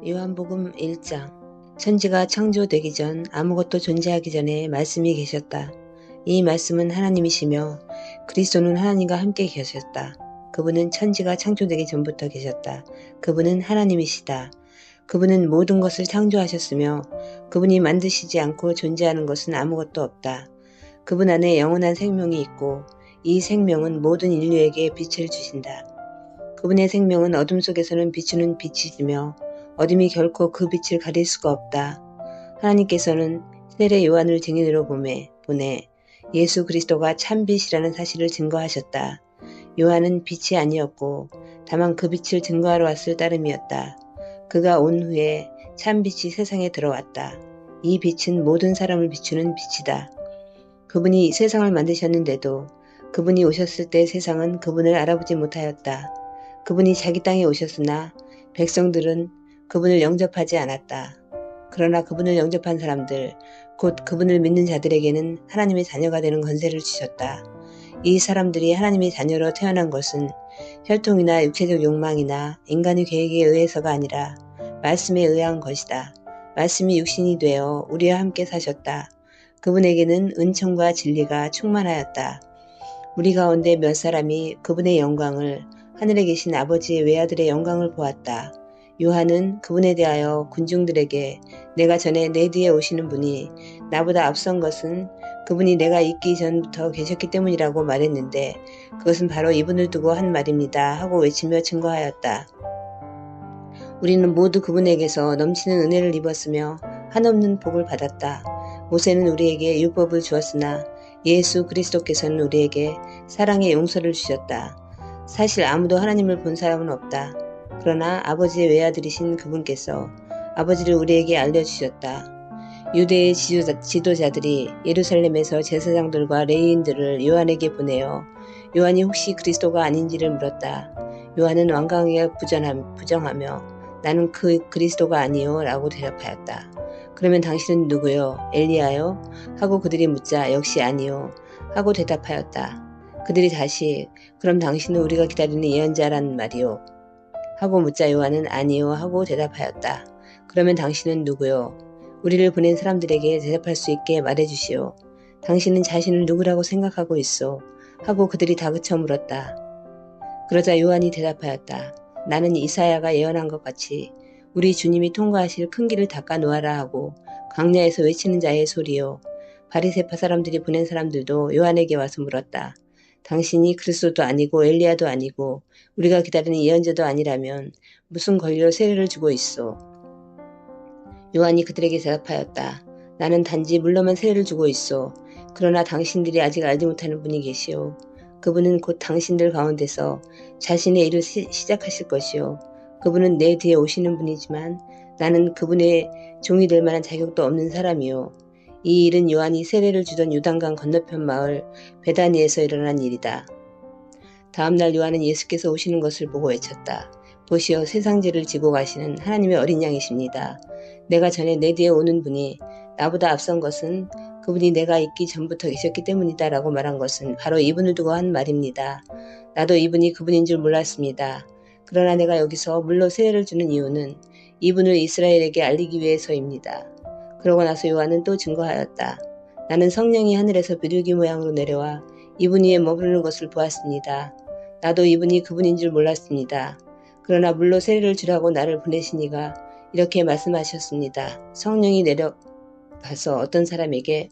요한복음 1장. 천지가 창조되기 전 아무것도 존재하기 전에 말씀이 계셨다. 이 말씀은 하나님이시며 그리스도는 하나님과 함께 계셨다. 그분은 천지가 창조되기 전부터 계셨다. 그분은 하나님이시다. 그분은 모든 것을 창조하셨으며 그분이 만드시지 않고 존재하는 것은 아무것도 없다. 그분 안에 영원한 생명이 있고 이 생명은 모든 인류에게 빛을 주신다. 그분의 생명은 어둠 속에서는 비추는 빛이시며 어둠이 결코 그 빛을 가릴 수가 없다. 하나님께서는 세례 요한을 증인으로 보내 예수 그리스도가 참빛이라는 사실을 증거하셨다. 요한은 빛이 아니었고 다만 그 빛을 증거하러 왔을 따름이었다. 그가 온 후에 참빛이 세상에 들어왔다. 이 빛은 모든 사람을 비추는 빛이다. 그분이 세상을 만드셨는데도 그분이 오셨을 때 세상은 그분을 알아보지 못하였다. 그분이 자기 땅에 오셨으나 백성들은 그분을 영접하지 않았다. 그러나 그분을 영접한 사람들, 곧 그분을 믿는 자들에게는 하나님의 자녀가 되는 권세를 주셨다. 이 사람들이 하나님의 자녀로 태어난 것은 혈통이나 육체적 욕망이나 인간의 계획에 의해서가 아니라 말씀에 의한 것이다. 말씀이 육신이 되어 우리와 함께 사셨다. 그분에게는 은총과 진리가 충만하였다. 우리 가운데 몇 사람이 그분의 영광을, 하늘에 계신 아버지의 외아들의 영광을 보았다. 요한은 그분에 대하여 군중들에게 내가 전에 내 뒤에 오시는 분이 나보다 앞선 것은 그분이 내가 있기 전부터 계셨기 때문이라고 말했는데 그것은 바로 이분을 두고 한 말입니다 하고 외치며 증거하였다. 우리는 모두 그분에게서 넘치는 은혜를 입었으며 한없는 복을 받았다. 모세는 우리에게 율법을 주었으나 예수 그리스도께서는 우리에게 사랑의 용서를 주셨다. 사실 아무도 하나님을 본 사람은 없다. 그러나 아버지의 외아들이신 그분께서 아버지를 우리에게 알려주셨다. 유대의 지도자들이 예루살렘에서 제사장들과 레위인들을 요한에게 보내어 요한이 혹시 그리스도가 아닌지를 물었다. 요한은 완강하게 부정하며 나는 그 그리스도가 아니요 라고 대답하였다. 그러면 당신은 누구요? 엘리야요? 하고 그들이 묻자 역시 아니요 하고 대답하였다. 그들이 다시 그럼 당신은 우리가 기다리는 예언자란 말이요? 하고 묻자 요한은 아니요 하고 대답하였다. 그러면 당신은 누구요? 우리를 보낸 사람들에게 대답할 수 있게 말해주시오. 당신은 자신을 누구라고 생각하고 있소? 하고 그들이 다그쳐 물었다. 그러자 요한이 대답하였다. 나는 이사야가 예언한 것 같이 우리 주님이 통과하실 큰 길을 닦아 놓아라 하고 광야에서 외치는 자의 소리요. 바리새파 사람들이 보낸 사람들도 요한에게 와서 물었다. 당신이 그리스도도 아니고 엘리야도 아니고 우리가 기다리는 예언자도 아니라면 무슨 권리로 세례를 주고 있소? 요한이 그들에게 대답하였다. 나는 단지 물로만 세례를 주고 있소. 그러나 당신들이 아직 알지 못하는 분이 계시오. 그분은 곧 당신들 가운데서 자신의 일을 시작하실 것이오. 그분은 내 뒤에 오시는 분이지만 나는 그분의 종이 될 만한 자격도 없는 사람이오. 이 일은 요한이 세례를 주던 요단강 건너편 마을 베다니에서 일어난 일이다. 다음날 요한은 예수께서 오시는 것을 보고 외쳤다. 보시오, 세상 죄를 지고 가시는 하나님의 어린 양이십니다. 내가 전에 내 뒤에 오는 분이 나보다 앞선 것은 그분이 내가 있기 전부터 계셨기 때문이다 라고 말한 것은 바로 이분을 두고 한 말입니다. 나도 이분이 그분인 줄 몰랐습니다. 그러나 내가 여기서 물로 세례를 주는 이유는 이분을 이스라엘에게 알리기 위해서입니다. 그러고 나서 요한은 또 증거하였다. 나는 성령이 하늘에서 비둘기 모양으로 내려와 이분 위에 머무르는 것을 보았습니다. 나도 이분이 그분인 줄 몰랐습니다. 그러나 물로 세례를 주라고 나를 보내신 이가 이렇게 말씀하셨습니다. 성령이 내려가서 어떤 사람에게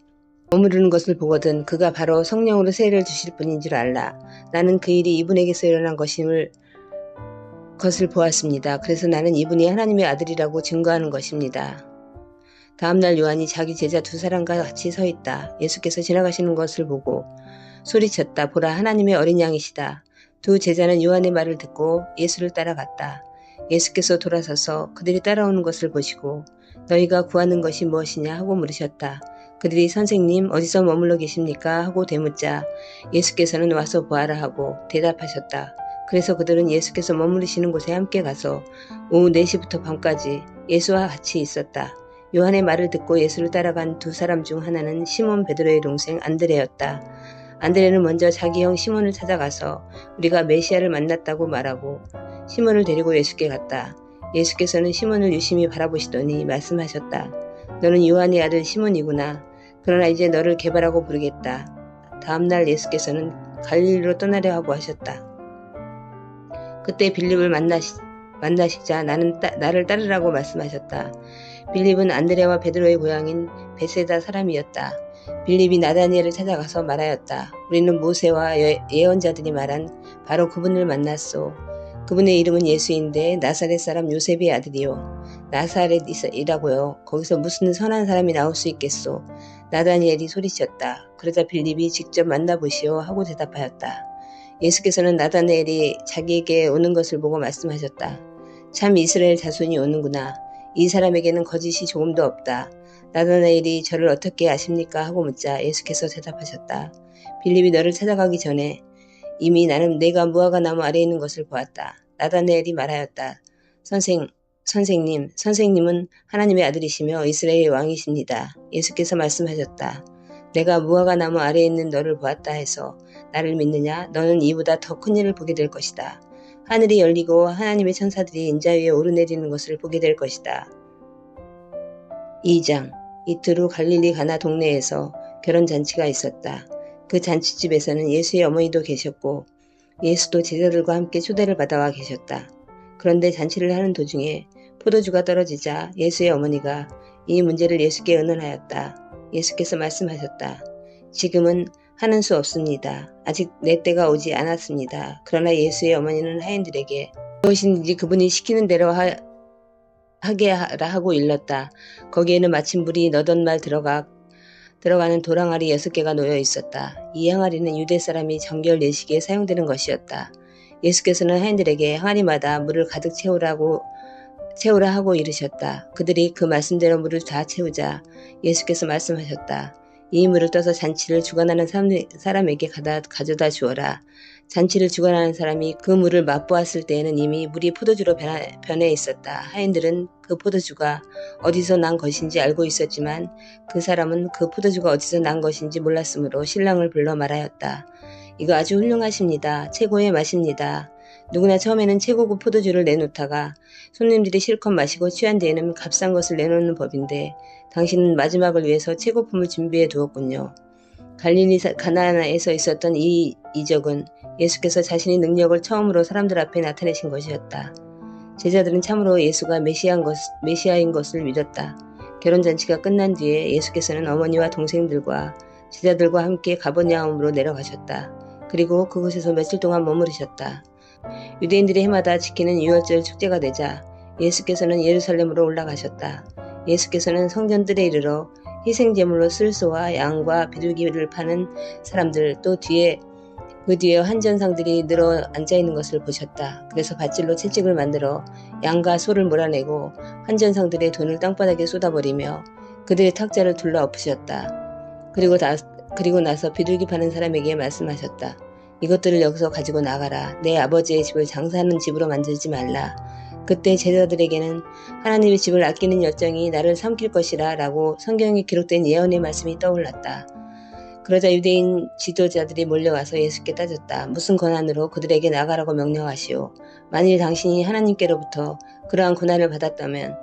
머무르는 것을 보거든 그가 바로 성령으로 세례를 주실 분인 줄 알라. 나는 그 일이 이분에게서 일어난 것을 보았습니다. 그래서 나는 이분이 하나님의 아들이라고 증거하는 것입니다. 다음날 요한이 자기 제자 두 사람과 같이 서 있다. 예수께서 지나가시는 것을 보고 소리쳤다. 보라, 하나님의 어린 양이시다. 두 제자는 요한의 말을 듣고 예수를 따라갔다. 예수께서 돌아서서 그들이 따라오는 것을 보시고 너희가 구하는 것이 무엇이냐 하고 물으셨다. 그들이 선생님 어디서 머물러 계십니까? 하고 되묻자 예수께서는 와서 보아라 하고 대답하셨다. 그래서 그들은 예수께서 머무르시는 곳에 함께 가서 오후 4시부터 밤까지 예수와 같이 있었다. 요한의 말을 듣고 예수를 따라간 두 사람 중 하나는 시몬 베드로의 동생 안드레였다. 안드레는 먼저 자기 형 시몬을 찾아가서 우리가 메시아를 만났다고 말하고 시몬을 데리고 예수께 갔다. 예수께서는 시몬을 유심히 바라보시더니 말씀하셨다. 너는 요한의 아들 시몬이구나. 그러나 이제 너를 게바라고 부르겠다. 다음날 예수께서는 갈릴리로 떠나려 하고 하셨다. 그때 빌립을 만나시자 나를 따르라고 말씀하셨다. 빌립은 안드레와 베드로의 고향인 베세다 사람이었다. 빌립이 나다니엘을 찾아가서 말하였다. 우리는 모세와 예언자들이 말한 바로 그분을 만났소. 그분의 이름은 예수인데 나사렛 사람 요셉의 아들이요. 나사렛이라고요. 거기서 무슨 선한 사람이 나올 수 있겠소. 나다니엘이 소리쳤다. 그러자 빌립이 직접 만나보시오 하고 대답하였다. 예수께서는 나다니엘이 자기에게 오는 것을 보고 말씀하셨다. 참 이스라엘 자손이 오는구나. 이 사람에게는 거짓이 조금도 없다. 나다나엘이 저를 어떻게 아십니까? 하고 묻자 예수께서 대답하셨다. 빌립이 너를 찾아가기 전에 이미 나는 내가 무화과 나무 아래에 있는 것을 보았다. 나다나엘이 말하였다. 선생님은 하나님의 아들이시며 이스라엘의 왕이십니다. 예수께서 말씀하셨다. 내가 무화과 나무 아래에 있는 너를 보았다 해서 나를 믿느냐? 너는 이보다 더 큰 일을 보게 될 것이다. 하늘이 열리고 하나님의 천사들이 인자 위에 오르내리는 것을 보게 될 것이다. 2장. 이틀 후 갈릴리 가나 동네에서 결혼잔치가 있었다. 그 잔치집에서는 예수의 어머니도 계셨고 예수도 제자들과 함께 초대를 받아와 계셨다. 그런데 잔치를 하는 도중에 포도주가 떨어지자 예수의 어머니가 이 문제를 예수께 의논하였다. 예수께서 말씀하셨다. 지금은 하는 수 없습니다. 아직 내 때가 오지 않았습니다. 그러나 예수의 어머니는 하인들에게 무엇인지 그분이 시키는 대로 하게 하라 하고 일렀다. 거기에는 마침 물이 너던 말 들어가는 도랑아리 6개가 놓여 있었다. 이 항아리는 유대 사람이 정결 예식에 사용되는 것이었다. 예수께서는 하인들에게 항아리마다 물을 가득 채우라 하고 이르셨다. 그들이 그 말씀대로 물을 다 채우자 예수께서 말씀하셨다. 이 물을 떠서 잔치를 주관하는 사람에게 가져다 주어라. 잔치를 주관하는 사람이 그 물을 맛보았을 때에는 이미 물이 포도주로 변해 있었다. 하인들은 그 포도주가 어디서 난 것인지 알고 있었지만 그 사람은 그 포도주가 어디서 난 것인지 몰랐으므로 신랑을 불러 말하였다. 이거 아주 훌륭하십니다. 최고의 맛입니다. 누구나 처음에는 최고급 포도주를 내놓다가 손님들이 실컷 마시고 취한 뒤에는 값싼 것을 내놓는 법인데 당신은 마지막을 위해서 최고품을 준비해 두었군요. 갈릴리 가나안에서 있었던 이 이적은 예수께서 자신의 능력을 처음으로 사람들 앞에 나타내신 것이었다. 제자들은 참으로 예수가 메시아인 것을 믿었다. 결혼잔치가 끝난 뒤에 예수께서는 어머니와 동생들과 제자들과 함께 가버나움으로 내려가셨다. 그리고 그곳에서 며칠 동안 머무르셨다. 유대인들이 해마다 지키는 유월절 축제가 되자 예수께서는 예루살렘으로 올라가셨다. 예수께서는 성전들에 이르러 희생제물로 술소와 양과 비둘기를 파는 사람들 또 그 뒤에 환전상들이 늘어 앉아있는 것을 보셨다. 그래서 밧줄로 채찍을 만들어 양과 소를 몰아내고 환전상들의 돈을 땅바닥에 쏟아버리며 그들의 탁자를 둘러 엎으셨다. 그리고 나서 비둘기 파는 사람에게 말씀하셨다. 이것들을 여기서 가지고 나가라. 내 아버지의 집을 장사하는 집으로 만들지 말라. 그때 제자들에게는 하나님의 집을 아끼는 열정이 나를 삼킬 것이라 라고 성경에 기록된 예언의 말씀이 떠올랐다. 그러자 유대인 지도자들이 몰려와서 예수께 따졌다. 무슨 권한으로 그들에게 나가라고 명령하시오. 만일 당신이 하나님께로부터 그러한 권한을 받았다면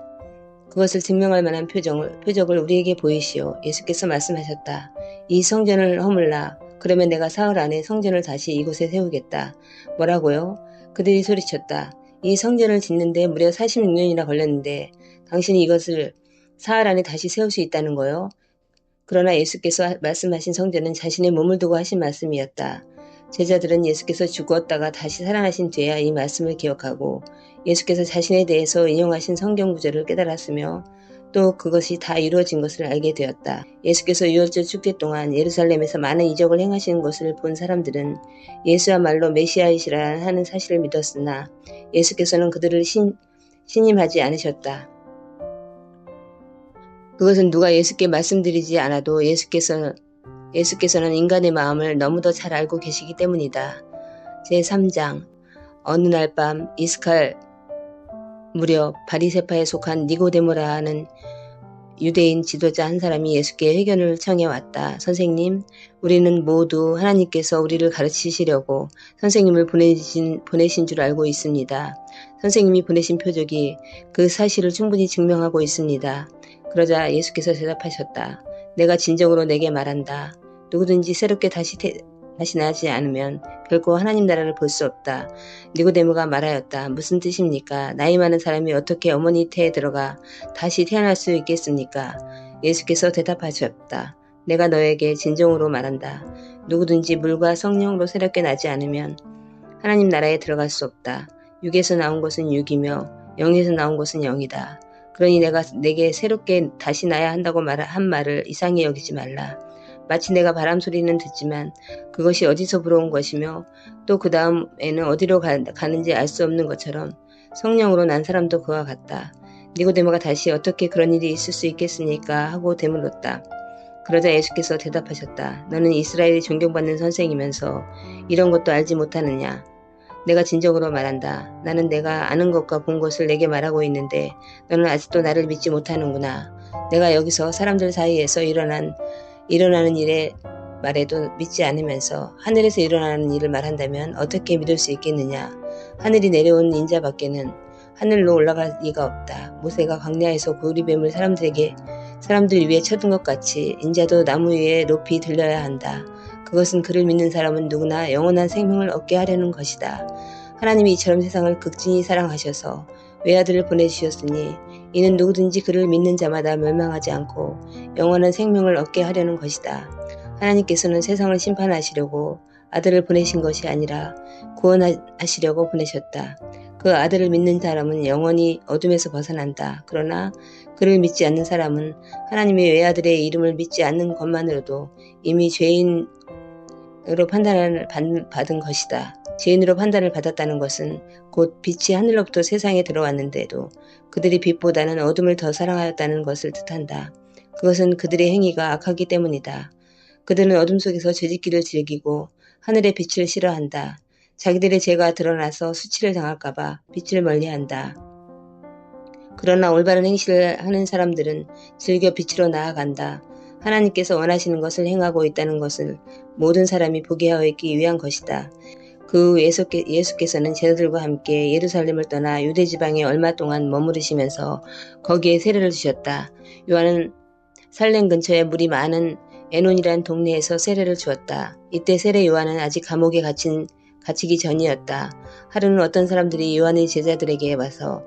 그것을 증명할 만한 표적을 우리에게 보이시오. 예수께서 말씀하셨다. 이 성전을 허물라. 그러면 내가 사흘 안에 성전을 다시 이곳에 세우겠다. 뭐라고요? 그들이 소리쳤다. 이 성전을 짓는데 무려 46년이나 걸렸는데 당신이 이것을 사흘 안에 다시 세울 수 있다는 거요? 그러나 예수께서 말씀하신 성전은 자신의 몸을 두고 하신 말씀이었다. 제자들은 예수께서 죽었다가 다시 살아나신 뒤에야 이 말씀을 기억하고 예수께서 자신에 대해서 인용하신 성경 구절을 깨달았으며 또 그것이 다 이루어진 것을 알게 되었다. 예수께서 유월절 축제 동안 예루살렘에서 많은 이적을 행하시는 것을 본 사람들은 예수야말로 메시아이시라 하는 사실을 믿었으나 예수께서는 그들을 신임하지 않으셨다. 그것은 누가 예수께 말씀드리지 않아도 예수께서는 인간의 마음을 너무도 잘 알고 계시기 때문이다. 제3장. 어느 날 밤 이스칼 무렵 바리새파에 속한 니고데모라 하는 유대인 지도자 한 사람이 예수께 회견을 청해 왔다. 선생님, 우리는 모두 하나님께서 우리를 가르치시려고 선생님을 보내신 줄 알고 있습니다. 선생님이 보내신 표적이 그 사실을 충분히 증명하고 있습니다. 그러자 예수께서 대답하셨다. 내가 진정으로 내게 말한다. 누구든지 새롭게 다시 나지 않으면 결코 하나님 나라를 볼 수 없다. 니고데모가 말하였다. 무슨 뜻입니까? 나이 많은 사람이 어떻게 어머니 태에 들어가 다시 태어날 수 있겠습니까? 예수께서 대답하셨다. 내가 너에게 진정으로 말한다. 누구든지 물과 성령으로 새롭게 나지 않으면 하나님 나라에 들어갈 수 없다. 육에서 나온 것은 육이며 영에서 나온 것은 영이다. 그러니 내가 내게 새롭게 다시 나야 한다고 한 말을 이상히 여기지 말라. 마치 내가 바람 소리는 듣지만 그것이 어디서 불어온 것이며 또 그 다음에는 어디로 가는지 알 수 없는 것처럼 성령으로 난 사람도 그와 같다. 니고데모가 다시 어떻게 그런 일이 있을 수 있겠습니까? 하고 되물었다. 그러자 예수께서 대답하셨다. 너는 이스라엘이 존경받는 선생이면서 이런 것도 알지 못하느냐? 내가 진정으로 말한다. 나는 내가 아는 것과 본 것을 내게 말하고 있는데 너는 아직도 나를 믿지 못하는구나. 내가 여기서 사람들 사이에서 일어나는 일에 말해도 믿지 않으면서 하늘에서 일어나는 일을 말한다면 어떻게 믿을 수 있겠느냐. 하늘이 내려온 인자 밖에는 하늘로 올라갈 리가 없다. 모세가 광야에서 고리뱀을 사람들 위에 쳐둔 것 같이 인자도 나무 위에 높이 들려야 한다. 그것은 그를 믿는 사람은 누구나 영원한 생명을 얻게 하려는 것이다. 하나님이 이처럼 세상을 극진히 사랑하셔서 외아들을 보내주셨으니 이는 누구든지 그를 믿는 자마다 멸망하지 않고 영원한 생명을 얻게 하려는 것이다. 하나님께서는 세상을 심판하시려고 아들을 보내신 것이 아니라 구원하시려고 보내셨다. 그 아들을 믿는 사람은 영원히 어둠에서 벗어난다. 그러나 그를 믿지 않는 사람은 하나님의 외아들의 이름을 믿지 않는 것만으로도 이미 죄인으로 판단을 받은 것이다. 죄인으로 판단을 받았다는 것은 곧 빛이 하늘로부터 세상에 들어왔는데도 그들이 빛보다는 어둠을 더 사랑하였다는 것을 뜻한다. 그것은 그들의 행위가 악하기 때문이다. 그들은 어둠 속에서 죄짓기를 즐기고 하늘의 빛을 싫어한다. 자기들의 죄가 드러나서 수치를 당할까봐 빛을 멀리한다. 그러나 올바른 행실을 하는 사람들은 즐겨 빛으로 나아간다. 하나님께서 원하시는 것을 행하고 있다는 것을 모든 사람이 보게 하여 있기 위한 것이다. 그 후 예수께서는 제자들과 함께 예루살렘을 떠나 유대 지방에 얼마 동안 머무르시면서 거기에 세례를 주셨다. 요한은 살렘 근처에 물이 많은 에논이란 동네에서 세례를 주었다. 이때 세례 요한은 아직 감옥에 갇히기 전이었다. 하루는 어떤 사람들이 요한의 제자들에게 와서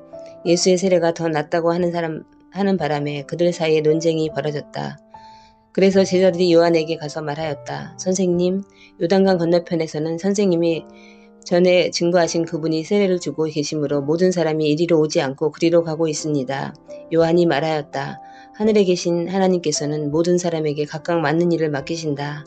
예수의 세례가 더 낫다고 하는 바람에 그들 사이에 논쟁이 벌어졌다. 그래서 제자들이 요한에게 가서 말하였다. 선생님, 요단강 건너편에서는 선생님이 전에 증거하신 그분이 세례를 주고 계시므로 모든 사람이 이리로 오지 않고 그리로 가고 있습니다. 요한이 말하였다. 하늘에 계신 하나님께서는 모든 사람에게 각각 맞는 일을 맡기신다.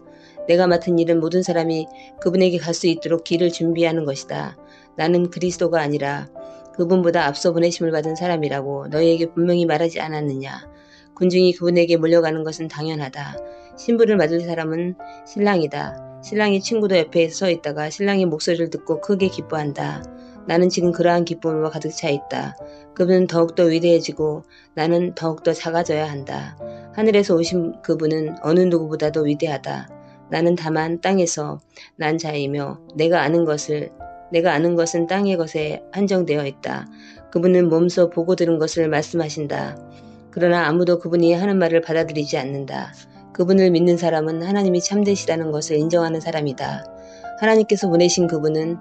내가 맡은 일은 모든 사람이 그분에게 갈 수 있도록 길을 준비하는 것이다. 나는 그리스도가 아니라 그분보다 앞서 보내심을 받은 사람이라고 너희에게 분명히 말하지 않았느냐. 군중이 그분에게 몰려가는 것은 당연하다. 신부를 맞을 사람은 신랑이다. 신랑이 친구도 옆에 서 있다가 신랑의 목소리를 듣고 크게 기뻐한다. 나는 지금 그러한 기쁨으로 가득 차 있다. 그분은 더욱더 위대해지고 나는 더욱더 작아져야 한다. 하늘에서 오신 그분은 어느 누구보다도 위대하다. 나는 다만 땅에서 난 자이며 내가 아는 것은 땅의 것에 한정되어 있다. 그분은 몸소 보고 들은 것을 말씀하신다. 그러나 아무도 그분이 하는 말을 받아들이지 않는다. 그분을 믿는 사람은 하나님이 참되시다는 것을 인정하는 사람이다. 하나님께서 보내신 그분은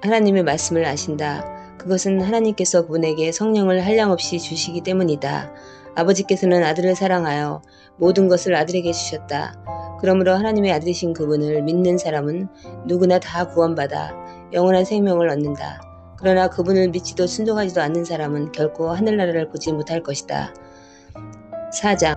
하나님의 말씀을 아신다. 그것은 하나님께서 그분에게 성령을 한량없이 주시기 때문이다. 아버지께서는 아들을 사랑하여 모든 것을 아들에게 주셨다. 그러므로 하나님의 아들이신 그분을 믿는 사람은 누구나 다 구원받아 영원한 생명을 얻는다. 그러나 그분을 믿지도 순종하지도 않는 사람은 결코 하늘나라를 보지 못할 것이다. 4장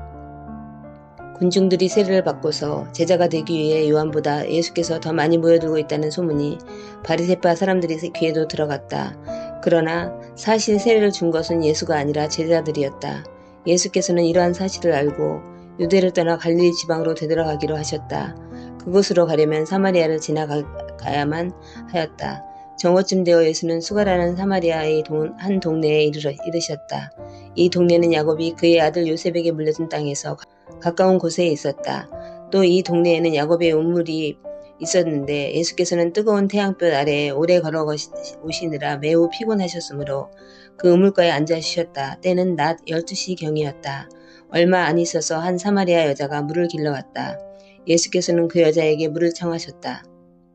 군중들이 세례를 받고서 제자가 되기 위해 요한보다 예수께서 더 많이 모여들고 있다는 소문이 바리새파 사람들의 귀에도 들어갔다. 그러나 사실 세례를 준 것은 예수가 아니라 제자들이었다. 예수께서는 이러한 사실을 알고 유대를 떠나 갈릴리 지방으로 되돌아가기로 하셨다. 그곳으로 가려면 사마리아를 지나가야만 하였다. 정오쯤 되어 예수는 수가라는 사마리아의 한 동네에 이르셨다. 이 동네는 야곱이 그의 아들 요셉에게 물려준 땅에서 가까운 곳에 있었다. 또 이 동네에는 야곱의 우물이 있었는데 예수께서는 뜨거운 태양볕 아래 오래 걸어오시느라 매우 피곤하셨으므로 그 우물가에 앉아 쉬셨다. 때는 낮 12시경이었다. 얼마 안 있어서 한 사마리아 여자가 물을 길러왔다. 예수께서는 그 여자에게 물을 청하셨다.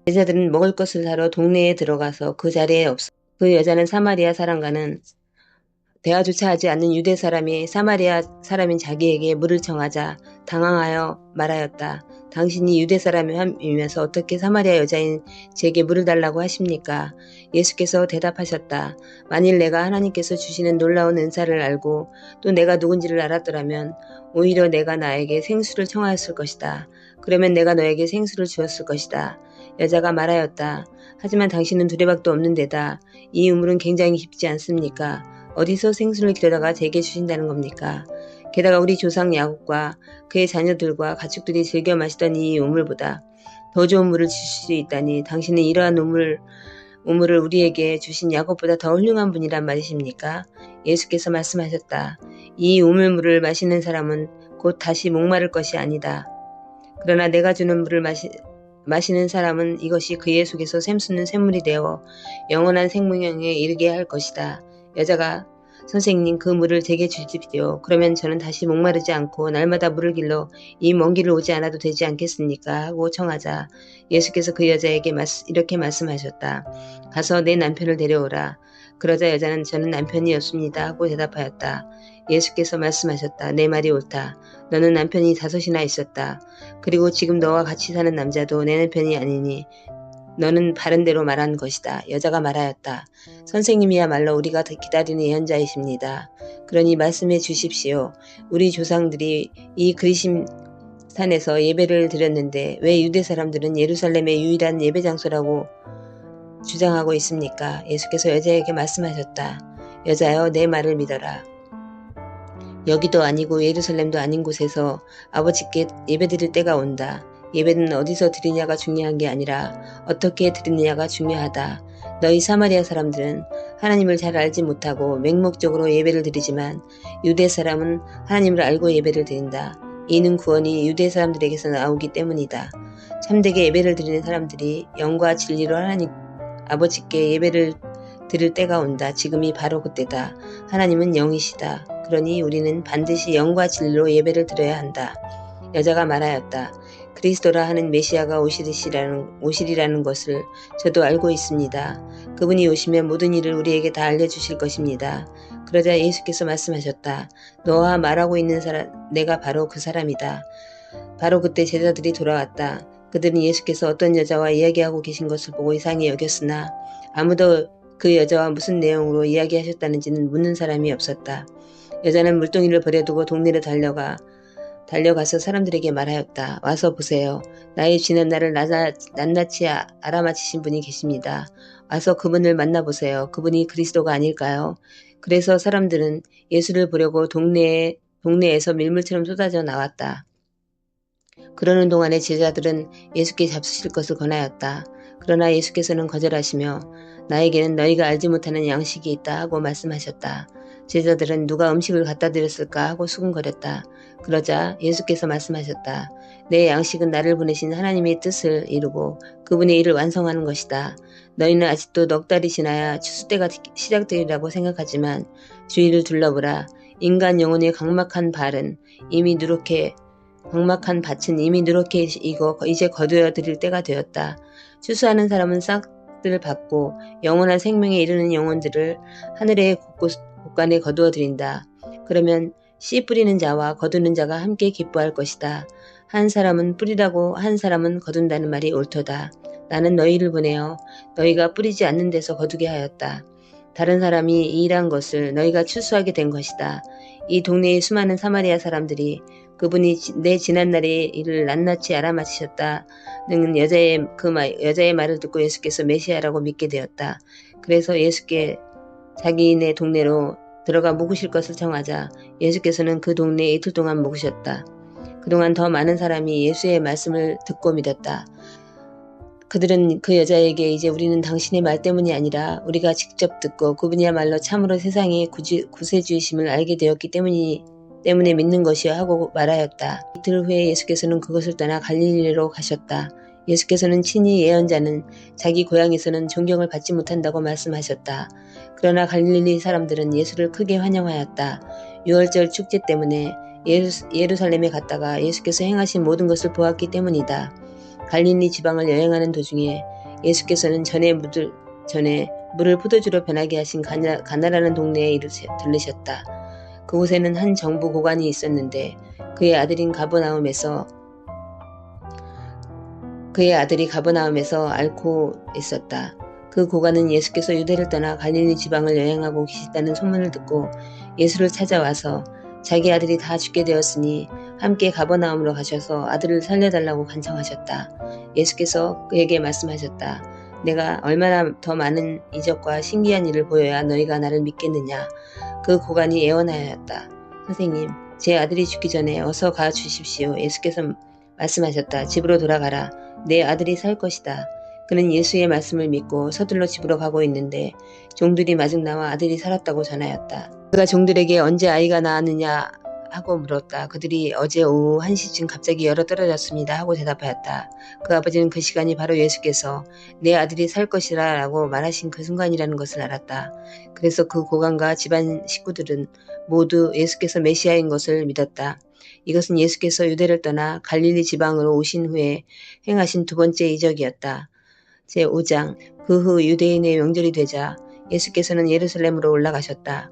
제자들은 먹을 것을 사러 동네에 들어가서 그 자리에 없어. 그 여자는 사마리아 사람과는 대화조차 하지 않는 유대 사람이 사마리아 사람인 자기에게 물을 청하자 당황하여 말하였다. 당신이 유대 사람이면서 어떻게 사마리아 여자인 제게 물을 달라고 하십니까? 예수께서 대답하셨다. 만일 내가 하나님께서 주시는 놀라운 은사를 알고 또 내가 누군지를 알았더라면 오히려 내가 나에게 생수를 청하였을 것이다. 그러면 내가 너에게 생수를 주었을 것이다. 여자가 말하였다. 하지만 당신은 두레박도 없는 데다 이 우물은 굉장히 깊지 않습니까? 어디서 생수를 길어다가 제게 주신다는 겁니까? 게다가 우리 조상 야곱과 그의 자녀들과 가축들이 즐겨 마시던 이 우물보다 더 좋은 물을 주실 수 있다니 당신은 이러한 우물을 우리에게 주신 야곱보다 더 훌륭한 분이란 말이십니까? 예수께서 말씀하셨다. 이 우물물을 마시는 사람은 곧 다시 목마를 것이 아니다. 그러나 내가 주는 물을 마시는 사람은 이것이 그의 속에서 샘솟는 샘물이 되어 영원한 생명에 이르게 할 것이다. 여자가 선생님 그 물을 제게 주십시오. 그러면 저는 다시 목마르지 않고 날마다 물을 길러 이 먼 길을 오지 않아도 되지 않겠습니까? 하고 청하자 예수께서 그 여자에게 이렇게 말씀하셨다. 가서 내 남편을 데려오라. 그러자 여자는 저는 남편이 없습니다 하고 대답하였다. 예수께서 말씀하셨다. 내 말이 옳다. 너는 남편이 5이나 있었다. 그리고 지금 너와 같이 사는 남자도 내 남편이 아니니 너는 바른 대로 말한 것이다. 여자가 말하였다. 선생님이야말로 우리가 기다리는 예언자이십니다. 그러니 말씀해 주십시오. 우리 조상들이 이 그리심 산에서 예배를 드렸는데 왜 유대 사람들은 예루살렘의 유일한 예배 장소라고 주장하고 있습니까? 예수께서 여자에게 말씀하셨다. 여자여 내 말을 믿어라. 여기도 아니고 예루살렘도 아닌 곳에서 아버지께 예배드릴 때가 온다. 예배는 어디서 드리냐가 중요한 게 아니라 어떻게 드리느냐가 중요하다. 너희 사마리아 사람들은 하나님을 잘 알지 못하고 맹목적으로 예배를 드리지만 유대 사람은 하나님을 알고 예배를 드린다. 이는 구원이 유대 사람들에게서 나오기 때문이다. 참되게 예배를 드리는 사람들이 영과 진리로 하나님 아버지께 예배를 드릴 때가 온다. 지금이 바로 그때다. 하나님은 영이시다. 그러니 우리는 반드시 영과 진리로 예배를 드려야 한다. 여자가 말하였다. 그리스도라 하는 메시아가 오시리라는 것을 저도 알고 있습니다. 그분이 오시면 모든 일을 우리에게 다 알려주실 것입니다. 그러자 예수께서 말씀하셨다. 너와 말하고 있는 사람, 내가 바로 그 사람이다. 바로 그때 제자들이 돌아왔다. 그들은 예수께서 어떤 여자와 이야기하고 계신 것을 보고 이상히 여겼으나 아무도 그 여자와 무슨 내용으로 이야기하셨다는지는 묻는 사람이 없었다. 여자는 물동이를 버려두고 동네로 달려가서 사람들에게 말하였다. 와서 보세요. 나의 지난 날을 낱낱이 알아맞히신 분이 계십니다. 와서 그분을 만나보세요. 그분이 그리스도가 아닐까요? 그래서 사람들은 예수를 보려고 동네에서 밀물처럼 쏟아져 나왔다. 그러는 동안에 제자들은 예수께 잡수실 것을 권하였다. 그러나 예수께서는 거절하시며 나에게는 너희가 알지 못하는 양식이 있다 하고 말씀하셨다. 제자들은 누가 음식을 갖다 드렸을까 하고 수군거렸다. 그러자 예수께서 말씀하셨다. 내 양식은 나를 보내신 하나님의 뜻을 이루고 그분의 일을 완성하는 것이다. 너희는 아직도 넉 달이 지나야 추수 때가 시작되리라고 생각하지만 주위를 둘러보라. 인간 영혼의 각막한 밭은 이미 누렇게 익어 이제 거두어 드릴 때가 되었다. 추수하는 사람은 싹들 받고 영원한 생명에 이르는 영혼들을 하늘의 곳간에 거두어 드린다. 그러면 씨 뿌리는 자와 거두는 자가 함께 기뻐할 것이다. 한 사람은 뿌리라고 한 사람은 거둔다는 말이 옳도다. 나는 너희를 보내어 너희가 뿌리지 않는 데서 거두게 하였다. 다른 사람이 이 일한 것을 너희가 추수하게 된 것이다. 이 동네의 수많은 사마리아 사람들이 그분이 내 지난날의 일을 낱낱이 알아맞히셨다는 여자의 말을 듣고 예수께서 메시아라고 믿게 되었다. 그래서 예수께 자기네 동네로 들어가 묵으실 것을 청하자 예수께서는 그 동네에 이틀 동안 묵으셨다. 그동안 더 많은 사람이 예수의 말씀을 듣고 믿었다. 그들은 그 여자에게 이제 우리는 당신의 말 때문이 아니라 우리가 직접 듣고 그분이야말로 참으로 세상의 구세주이심을 알게 되었기 때문에 믿는 것이요 하고 말하였다. 이틀 후에 예수께서는 그것을 떠나 갈릴리로 가셨다. 예수께서는 친히 예언자는 자기 고향에서는 존경을 받지 못한다고 말씀하셨다. 그러나 갈릴리 사람들은 예수를 크게 환영하였다. 유월절 축제 때문에 예루살렘에 갔다가 예수께서 행하신 모든 것을 보았기 때문이다. 갈릴리 지방을 여행하는 도중에 예수께서는 전에 물을 포도주로 변하게 하신 가나라는 동네에 들르셨다. 그곳에는 한 정부 고관이 있었는데 그의 아들이 가버나움에서 앓고 있었다. 그 고관은 예수께서 유대를 떠나 갈릴리 지방을 여행하고 계시다는 소문을 듣고 예수를 찾아와서 자기 아들이 다 죽게 되었으니 함께 가버나움으로 가셔서 아들을 살려달라고 간청하셨다. 예수께서 그에게 말씀하셨다. 내가 얼마나 더 많은 이적과 신기한 일을 보여야 너희가 나를 믿겠느냐. 그 고관이 애원하였다. 선생님, 제 아들이 죽기 전에 어서 가 주십시오. 예수께서 말씀하셨다. 집으로 돌아가라. 내 아들이 살 것이다. 그는 예수의 말씀을 믿고 서둘러 집으로 가고 있는데 종들이 마중 나와 아들이 살았다고 전하였다. 그가 종들에게 언제 아이가 낳았느냐 하고 물었다. 그들이 어제 오후 1시쯤 갑자기 열어 떨어졌습니다 하고 대답하였다. 그 아버지는 그 시간이 바로 예수께서 내 아들이 살 것이라 라고 말하신 그 순간이라는 것을 알았다. 그래서 그 고관과 집안 식구들은 모두 예수께서 메시아인 것을 믿었다. 이것은 예수께서 유대를 떠나 갈릴리 지방으로 오신 후에 행하신 두 번째 이적이었다. 제5장. 그 후 유대인의 명절이 되자 예수께서는 예루살렘으로 올라가셨다.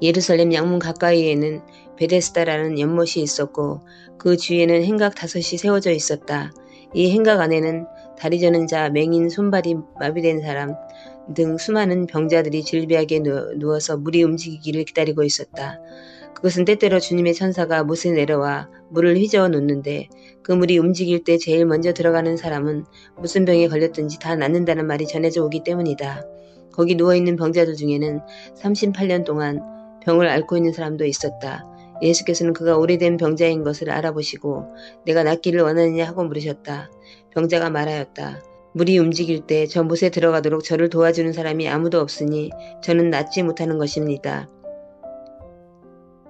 예루살렘 양문 가까이에는 베데스다라는 연못이 있었고 그 주위에는 행각 5이 세워져 있었다. 이 행각 안에는 다리 저는 자, 맹인, 손발이 마비된 사람 등 수많은 병자들이 질비하게 누워서 물이 움직이기를 기다리고 있었다. 그것은 때때로 주님의 천사가 못에 내려와 물을 휘저어 놓는데 그 물이 움직일 때 제일 먼저 들어가는 사람은 무슨 병에 걸렸든지 다 낫는다는 말이 전해져 오기 때문이다. 거기 누워있는 병자들 중에는 38년 동안 병을 앓고 있는 사람도 있었다. 예수께서는 그가 오래된 병자인 것을 알아보시고 내가 낫기를 원하느냐 하고 물으셨다. 병자가 말하였다. 물이 움직일 때 저 못에 들어가도록 저를 도와주는 사람이 아무도 없으니 저는 낫지 못하는 것입니다.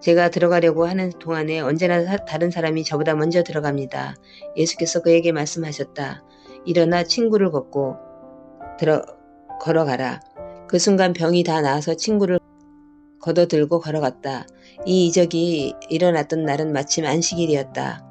제가 들어가려고 하는 동안에 언제나 다른 사람이 저보다 먼저 들어갑니다. 예수께서 그에게 말씀하셨다. 일어나 친구를 걸어가라. 그 순간 병이 다 나아서 친구를 걷어들고 걸어갔다. 이 이적이 일어났던 날은 마침 안식일이었다.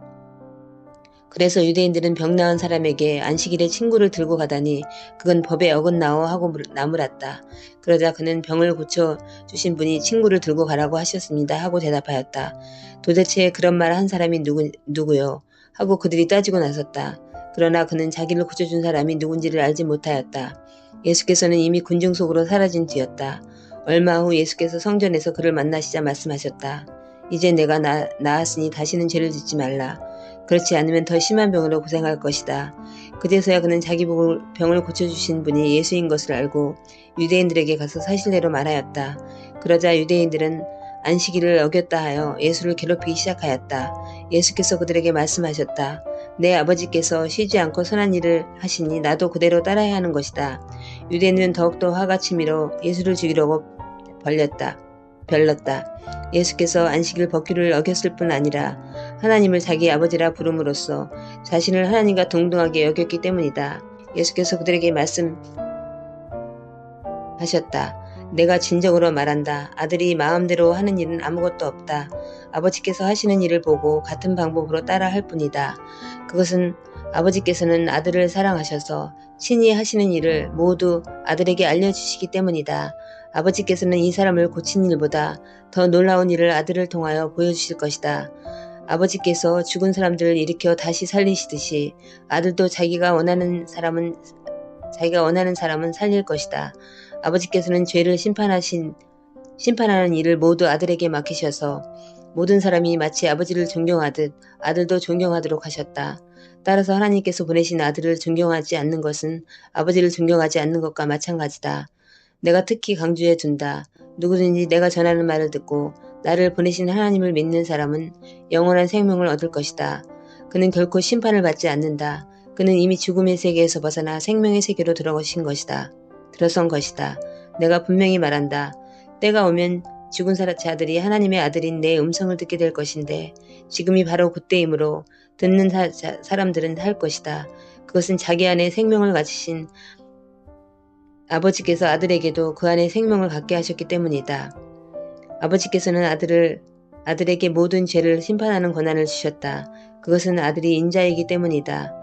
그래서 유대인들은 병 나은 사람에게 안식일에 친구를 들고 가다니 그건 법에 어긋나오 하고 나무랐다. 그러자 그는 병을 고쳐주신 분이 친구를 들고 가라고 하셨습니다 하고 대답하였다. 도대체 그런 말 한 사람이 누구요? 하고 그들이 따지고 나섰다. 그러나 그는 자기를 고쳐준 사람이 누군지를 알지 못하였다. 예수께서는 이미 군중 속으로 사라진 뒤였다. 얼마 후 예수께서 성전에서 그를 만나시자 말씀하셨다. 이제 내가 나았으니 다시는 죄를 짓지 말라. 그렇지 않으면 더 심한 병으로 고생할 것이다. 그제서야 그는 자기 병을 고쳐주신 분이 예수인 것을 알고 유대인들에게 가서 사실대로 말하였다. 그러자 유대인들은 안식일을 어겼다 하여 예수를 괴롭히기 시작하였다. 예수께서 그들에게 말씀하셨다. 내 아버지께서 쉬지 않고 선한 일을 하시니 나도 그대로 따라야 하는 것이다. 유대인들은 더욱더 화가 치밀어 예수를 죽이려고 별렀다. 예수께서 안식일 법규를 어겼을 뿐 아니라 하나님을 자기 아버지라 부름으로써 자신을 하나님과 동등하게 여겼기 때문이다. 예수께서 그들에게 말씀하셨다. 내가 진정으로 말한다. 아들이 마음대로 하는 일은 아무것도 없다. 아버지께서 하시는 일을 보고 같은 방법으로 따라 할 뿐이다. 그것은 아버지께서는 아들을 사랑하셔서 친히 하시는 일을 모두 아들에게 알려주시기 때문이다. 아버지께서는 이 사람을 고친 일보다 더 놀라운 일을 아들을 통하여 보여주실 것이다. 아버지께서 죽은 사람들을 일으켜 다시 살리시듯이 아들도 자기가 원하는 사람은 살릴 것이다. 아버지께서는 죄를 심판하는 일을 모두 아들에게 맡기셔서 모든 사람이 마치 아버지를 존경하듯 아들도 존경하도록 하셨다. 따라서 하나님께서 보내신 아들을 존경하지 않는 것은 아버지를 존경하지 않는 것과 마찬가지다. 내가 특히 강조해 둔다. 누구든지 내가 전하는 말을 듣고 나를 보내신 하나님을 믿는 사람은 영원한 생명을 얻을 것이다. 그는 결코 심판을 받지 않는다. 그는 이미 죽음의 세계에서 벗어나 생명의 세계로 들어선 것이다. 내가 분명히 말한다. 때가 오면 죽은 자들이 하나님의 아들인 내 음성을 듣게 될 것인데 지금이 바로 그때이므로 듣는 사람들은 할 것이다. 그것은 자기 안에 생명을 가지신 아버지께서 아들에게도 그 안에 생명을 갖게 하셨기 때문이다. 아버지께서는 아들에게 모든 죄를 심판하는 권한을 주셨다. 그것은 아들이 인자이기 때문이다.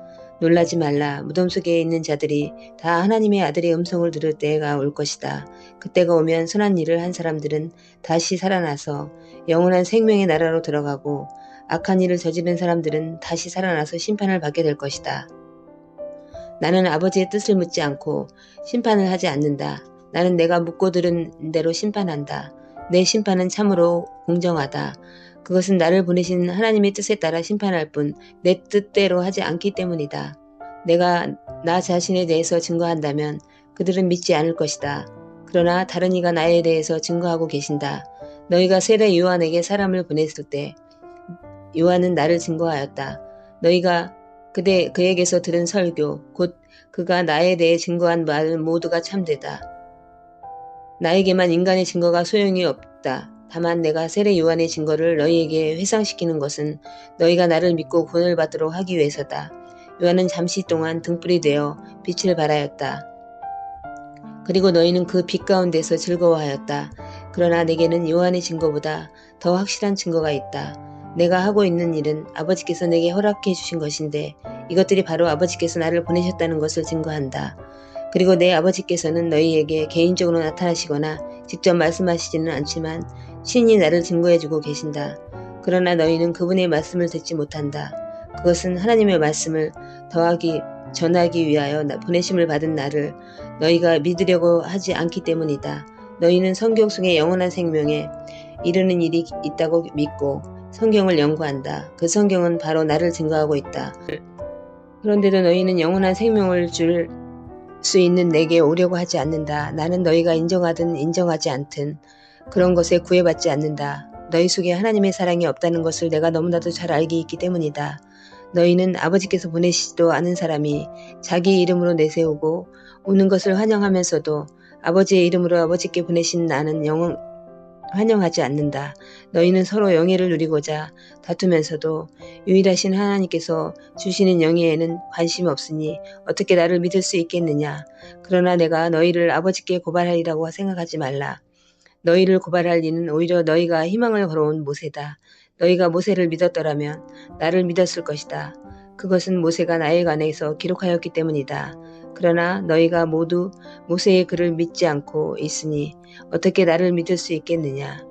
놀라지 말라. 무덤 속에 있는 자들이 다 하나님의 아들의 음성을 들을 때가 올 것이다. 그때가 오면 선한 일을 한 사람들은 다시 살아나서 영원한 생명의 나라로 들어가고 악한 일을 저지른 사람들은 다시 살아나서 심판을 받게 될 것이다. 나는 아버지의 뜻을 묻지 않고 심판을 하지 않는다. 나는 내가 묻고 들은 대로 심판한다. 내 심판은 참으로 공정하다. 그것은 나를 보내신 하나님의 뜻에 따라 심판할 뿐 내 뜻대로 하지 않기 때문이다. 내가 나 자신에 대해서 증거한다면 그들은 믿지 않을 것이다. 그러나 다른 이가 나에 대해서 증거하고 계신다. 너희가 세례 요한에게 사람을 보냈을 때 요한은 나를 증거하였다. 너희가 그에게서 들은 설교, 곧 그가 나에 대해 증거한 말 모두가 참되다. 나에게만 인간의 증거가 소용이 없다. 다만 내가 세례 요한의 증거를 너희에게 회상시키는 것은 너희가 나를 믿고 구원을 받도록 하기 위해서다. 요한은 잠시 동안 등불이 되어 빛을 발하였다. 그리고 너희는 그 빛 가운데서 즐거워하였다. 그러나 내게는 요한의 증거보다 더 확실한 증거가 있다. 내가 하고 있는 일은 아버지께서 내게 허락해 주신 것인데 이것들이 바로 아버지께서 나를 보내셨다는 것을 증거한다. 그리고 내 아버지께서는 너희에게 개인적으로 나타나시거나 직접 말씀하시지는 않지만 신이 나를 증거해주고 계신다. 그러나 너희는 그분의 말씀을 듣지 못한다. 그것은 하나님의 말씀을 전하기 위하여 보내심을 받은 나를 너희가 믿으려고 하지 않기 때문이다. 너희는 성경 속에 영원한 생명에 이르는 일이 있다고 믿고 성경을 연구한다. 그 성경은 바로 나를 증거하고 있다. 그런데도 너희는 영원한 생명을 줄 수 있는 내게 오려고 하지 않는다. 나는 너희가 인정하든 인정하지 않든 그런 것에 구애받지 않는다. 너희 속에 하나님의 사랑이 없다는 것을 내가 너무나도 잘 알기 있기 때문이다. 너희는 아버지께서 보내시지도 않은 사람이 자기 이름으로 내세우고 오는 것을 환영하면서도 아버지의 이름으로 아버지께 보내신 나는 환영하지 않는다. 너희는 서로 영예를 누리고자 다투면서도 유일하신 하나님께서 주시는 영예에는 관심이 없으니 어떻게 나를 믿을 수 있겠느냐. 그러나 내가 너희를 아버지께 고발하리라고 생각하지 말라. 너희를 고발할 이는 오히려 너희가 희망을 걸어온 모세다. 너희가 모세를 믿었더라면 나를 믿었을 것이다. 그것은 모세가 나에 관해서 기록하였기 때문이다. 그러나 너희가 모두 모세의 글을 믿지 않고 있으니 어떻게 나를 믿을 수 있겠느냐.